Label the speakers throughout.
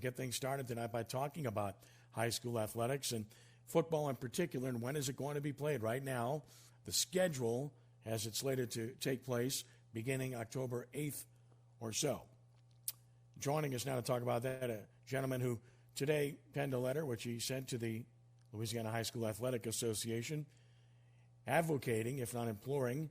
Speaker 1: get things started tonight by talking about high school athletics and football in particular, and when is it going to be played. Right now, the schedule has it slated to take place beginning October 8th or so. Joining us now to talk about that, a gentleman who today penned a letter which he sent to the Louisiana High School Athletic Association, advocating, if not imploring,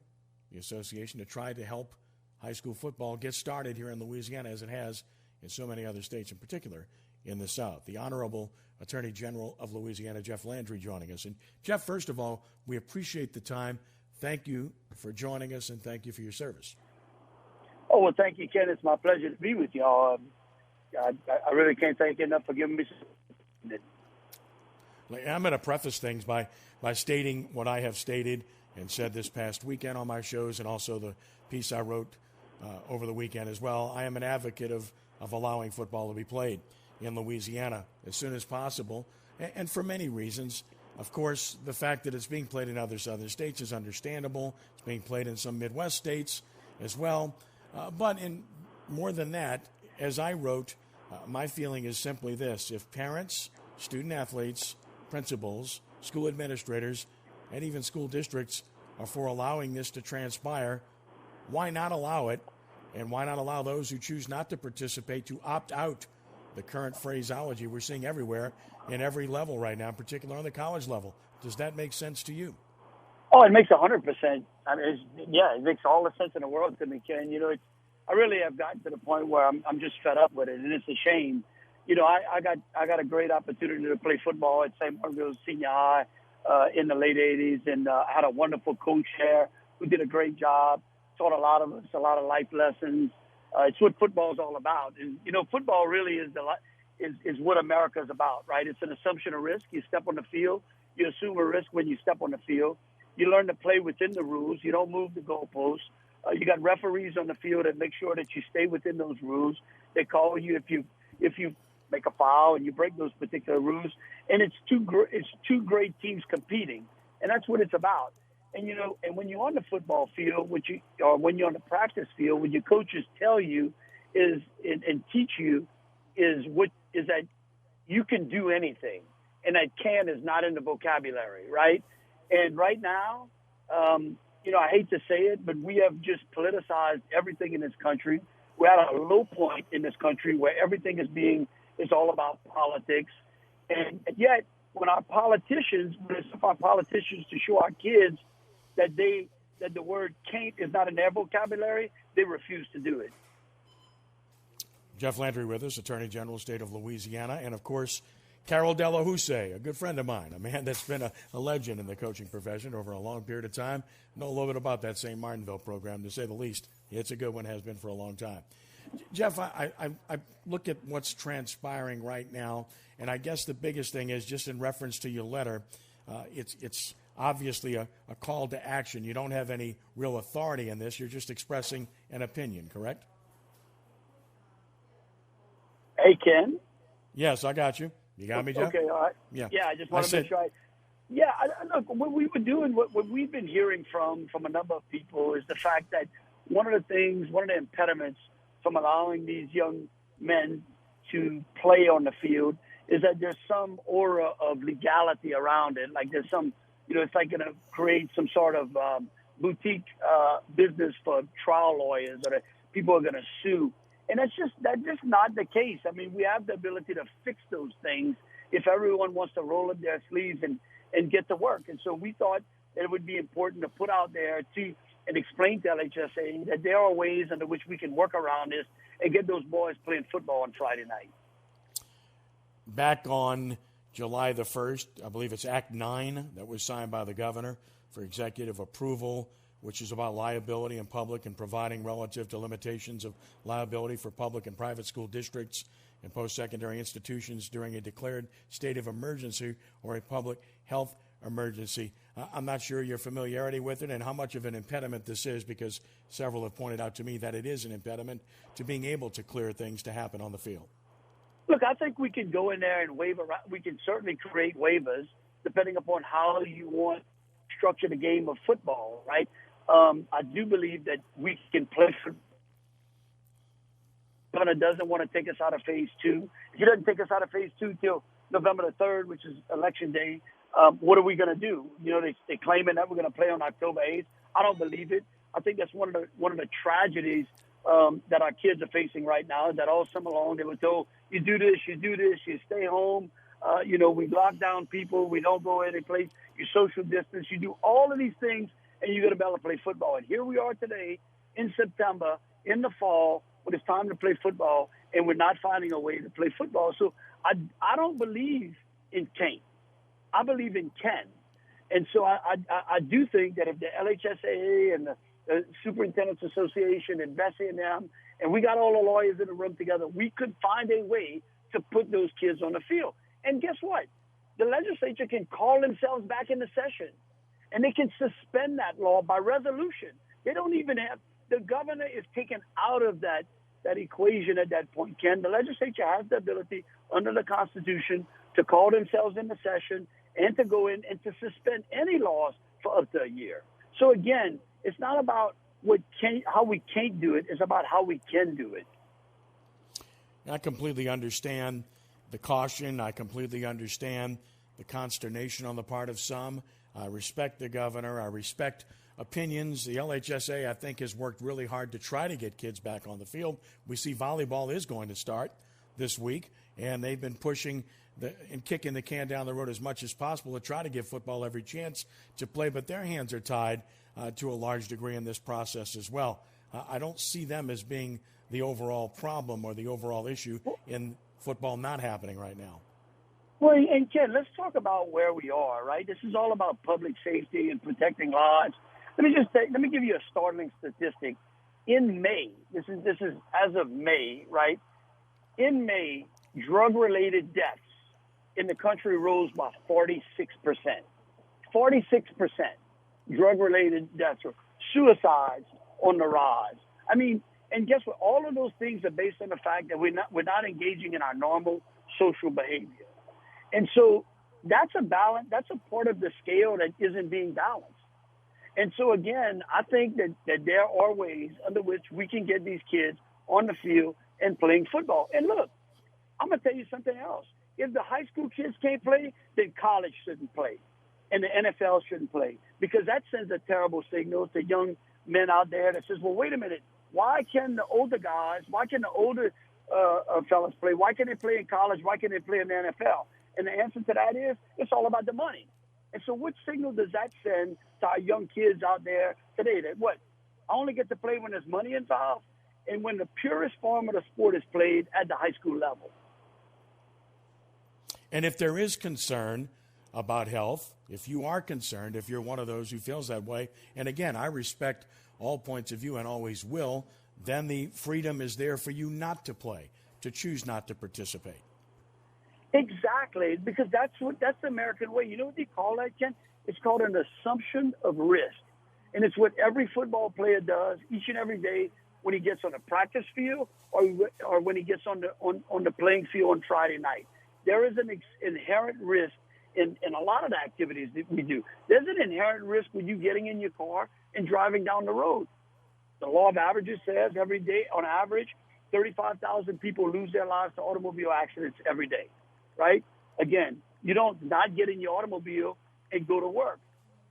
Speaker 1: the association to try to help high school football get started here in Louisiana as it has in so many other states, in particular in the South. The Honorable Attorney General of Louisiana, Jeff Landry, joining us. And Jeff, first of all, we appreciate the time. Thank you for joining us, and thank you for your service.
Speaker 2: Oh, well, thank you, Ken. It's my pleasure to be with y'all. I really can't thank you enough for giving me some.
Speaker 1: I'm going to preface things by stating what I have stated and said this past weekend on my shows, and also the piece I wrote over the weekend as well. I am an advocate of allowing football to be played in Louisiana as soon as possible, and for many reasons. Of course, the fact that it's being played in other southern states is understandable. It's being played in some Midwest states as well. But in more than that, as I wrote, my feeling is simply this. If parents, student athletes, principals, school administrators, and even school districts are for allowing this to transpire, why not allow it? And why not allow those who choose not to participate to opt out? The current phraseology we're seeing everywhere in every level right now, particularly on the college level. Does that make sense to you?
Speaker 2: Oh, it makes 100%. I mean, it makes all the sense in the world to me, Ken. You know, I really have gotten to the point where I'm just fed up with it, and it's a shame. You know, I got a great opportunity to play football at St. Margaret's Senior High in the late 80s, and I had a wonderful coach there who did a great job, taught a lot of us a lot of life lessons. It's what football is all about. And, you know, football really is what America is about, right? It's an assumption of risk. You step on the field. You assume a risk when you step on the field. You learn to play within the rules. You don't move the goalposts. You got referees on the field that make sure that you stay within those rules. They call you if you make a foul and you break those particular rules. And it's two great teams competing, and that's what it's about. And, you know, and when you're on the football field, or when you're on the practice field, what your coaches tell you is and teach you is that you can do anything, and that can is not in the vocabulary, right? And right now, you know, I hate to say it, but we have just politicized everything in this country. We're at a low point in this country where everything is all about politics, and yet when it's up our politicians to show our kids that the word can't is not in their vocabulary, they refuse to do it.
Speaker 1: Jeff Landry with us, Attorney General, State of Louisiana, and of course, Carol Delahousse, a good friend of mine, a man that's been a legend in the coaching profession over a long period of time. Know a little bit about that St. Martinville program, to say the least. It's a good one, has been for a long time. Jeff, I look at what's transpiring right now, and I guess the biggest thing is, just in reference to your letter, it's obviously a call to action. You don't have any real authority in this. You're just expressing an opinion, correct?
Speaker 2: Hey, Ken?
Speaker 1: Yes, I got you. You got me, Jeff?
Speaker 2: Okay, all right.
Speaker 1: Yeah,
Speaker 2: I just want to make sure look, what we were doing, what we've been hearing from a number of people is the fact that one of the impediments from allowing these young men to play on the field is that there's some aura of legality around it. Like there's some, you know, it's like going to create some sort of boutique business for trial lawyers, or that people are going to sue. And that's just not the case. I mean, we have the ability to fix those things if everyone wants to roll up their sleeves and get to work. And so we thought that it would be important to put out there and explain to LHSAA that there are ways under which we can work around this and get those boys playing football on Friday night.
Speaker 1: Back on July the 1st, I believe it's Act 9 that was signed by the governor for executive approval, which is about liability in public and providing relative to limitations of liability for public and private school districts and post-secondary institutions during a declared state of emergency or a public health emergency. I'm not sure your familiarity with it and how much of an impediment this is, because several have pointed out to me that it is an impediment to being able to clear things to happen on the field.
Speaker 2: Look, I think we can go in there and waive around. We can certainly create waivers depending upon how you want to structure the game of football, right? I do believe that we can play Governor doesn't want to take us out of phase 2. If he doesn't take us out of phase 2 till November the 3rd, which is election day, what are we going to do? You know, they're claiming that we're going to play on October 8th. I don't believe it. I think that's one of the tragedies that our kids are facing right now, is that all summer long they were told, you do this, you stay home. You know, we lock down people, we don't go any place, you social distance, you do all of these things, and you're going to be able to play football. And here we are today in September, in the fall, when it's time to play football, and we're not finding a way to play football. So I don't believe in Kane. I believe in Ken. And so I do think that if the LHSAA and the Superintendent's Association invested in them, and we got all the lawyers in the room together, we could find a way to put those kids on the field. And guess what? The legislature can call themselves back into session, and they can suspend that law by resolution. They don't even have – the governor is taken out of that equation at that point, Ken. The legislature has the ability under the Constitution to call themselves into session and to go in and to suspend any laws for up to a year. So, again, it's not about how we can't do it. It's about how we can do it.
Speaker 1: I completely understand the caution. I completely understand the consternation on the part of some. I respect the governor. I respect opinions. The LHSA, I think, has worked really hard to try to get kids back on the field. We see volleyball is going to start this week, and they've been pushing and kicking the can down the road as much as possible to try to give football every chance to play, but their hands are tied to a large degree in this process as well. I don't see them as being the overall problem or the overall issue in football not happening right now.
Speaker 2: Well, and Ken, let's talk about where we are, right? This is all about public safety and protecting lives. Let me give you a startling statistic. In May, this is as of May, right? In May, drug-related deaths in the country rose by 46%. 46% drug-related deaths or suicides on the rise. I mean, and guess what? All of those things are based on the fact that we're not engaging in our normal social behavior. And so that's a balance. That's a part of the scale that isn't being balanced. And so, again, I think that there are ways under which we can get these kids on the field and playing football. And look, I'm going to tell you something else. If the high school kids can't play, then college shouldn't play, and the NFL shouldn't play, because that sends a terrible signal to young men out there that says, well, wait a minute, why can the older fellas play? Why can't they play in college? Why can't they play in the NFL? And the answer to that is it's all about the money. And so what signal does that send to our young kids out there today that I only get to play when there's money involved and when the purest form of the sport is played at the high school level?
Speaker 1: And if there is concern about health, if you are concerned, if you're one of those who feels that way, and again, I respect all points of view and always will, then the freedom is there for you not to play, to choose not to participate.
Speaker 2: Exactly, because that's the American way. You know what they call that, Ken? It's called an assumption of risk. And it's what every football player does each and every day when he gets on the practice field or when he gets on the playing field on Friday night. There is an inherent risk in a lot of the activities that we do. There's an inherent risk with you getting in your car and driving down the road. The law of averages says every day, on average, 35,000 people lose their lives to automobile accidents every day, right? Again, you don't not get in your automobile and go to work.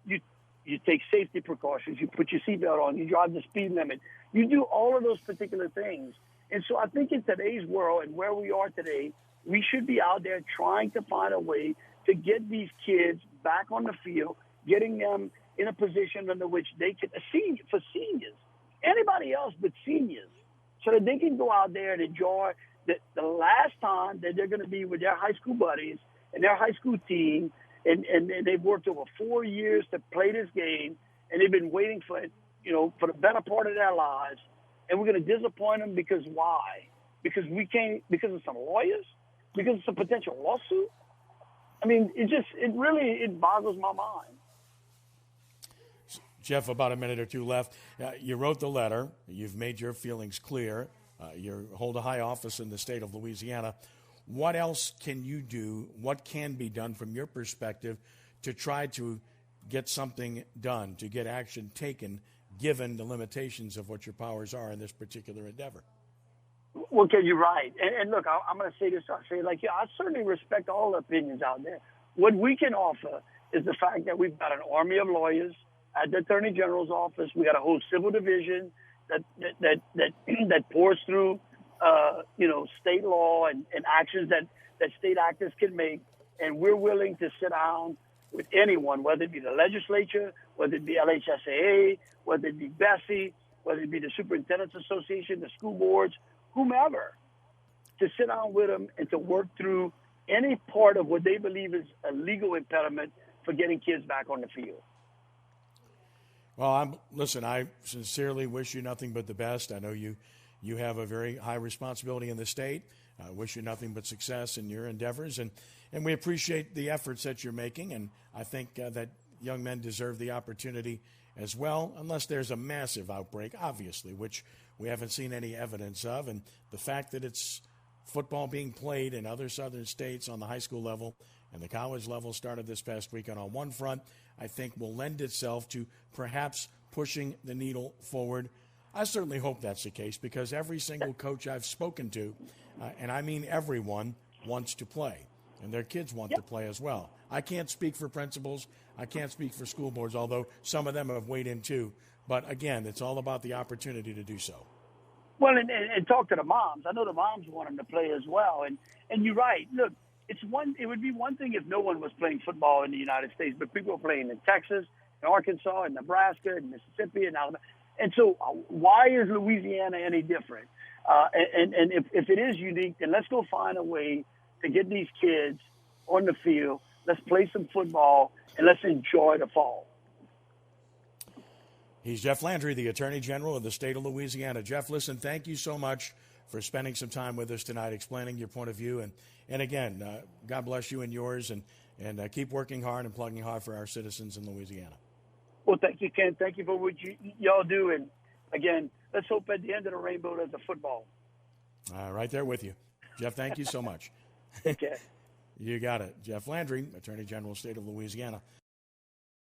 Speaker 2: You take safety precautions. You put your seatbelt on. You drive the speed limit. You do all of those particular things. And so I think in today's world and where we are today, we should be out there trying to find a way to get these kids back on the field, getting them in a position under which they can, for seniors, anybody else but seniors, so that they can go out there and enjoy the last time that they're going to be with their high school buddies and their high school team, and they've worked over 4 years to play this game, and they've been waiting for it, for the better part of their lives, and we're going to disappoint them because why? Because because of some lawyers? Because of some potential lawsuit? I mean, it boggles my mind.
Speaker 1: Jeff, about a minute or two left. You wrote the letter. You've made your feelings clear. You hold a high office in the state of Louisiana. What else can you do? What can be done from your perspective to try to get something done, to get action taken, given the limitations of what your powers are in this particular endeavor?
Speaker 2: Well, Ken, you're right. And look, I'm going to say this. I'll say it like, yeah, I certainly respect all the opinions out there. What we can offer is the fact that we've got an army of lawyers at the Attorney General's office. We got a whole civil division that pours through, state law and actions that state actors can make. And we're willing to sit down with anyone, whether it be the legislature, whether it be LHSAA, whether it be Bessie, whether it be the Superintendent's Association, the school boards, whomever, to sit down with them and to work through any part of what they believe is a legal impediment for getting kids back on the field.
Speaker 1: Well, listen, I sincerely wish you nothing but the best. I know you have a very high responsibility in the state. I wish you nothing but success in your endeavors, and we appreciate the efforts that you're making, and I think that young men deserve the opportunity as well, unless there's a massive outbreak, obviously, which we haven't seen any evidence of. And the fact that it's football being played in other southern states on the high school level and the college level started this past weekend on one front, I think will lend itself to perhaps pushing the needle forward. I certainly hope that's the case, because every single coach I've spoken to, and I mean everyone, wants to play, and their kids want to play as well. I can't speak for principals. I can't speak for school boards, although some of them have weighed in too. But again, it's all about the opportunity to do so.
Speaker 2: Well, and talk to the moms. I know the moms want them to play as well. And you're right. Look, it would be one thing if no one was playing football in the United States, but people are playing in Texas, in Arkansas, in Nebraska, in Mississippi, and Alabama. And so why is Louisiana any different? And if it is unique, then let's go find a way to get these kids on the field. Let's play some football, and let's enjoy the fall.
Speaker 1: He's Jeff Landry, the Attorney General of the state of Louisiana. Jeff, listen, thank you so much for spending some time with us tonight, explaining your point of view. And again, God bless you and yours, and keep working hard and plugging hard for our citizens in Louisiana.
Speaker 2: Well, thank you, Ken. Thank you for what y'all do. And, again, let's hope at the end of the rainbow there's a football.
Speaker 1: Right there with you. Jeff, thank you so much.
Speaker 2: Okay.
Speaker 1: You got it. Jeff Landry, Attorney General, state of Louisiana.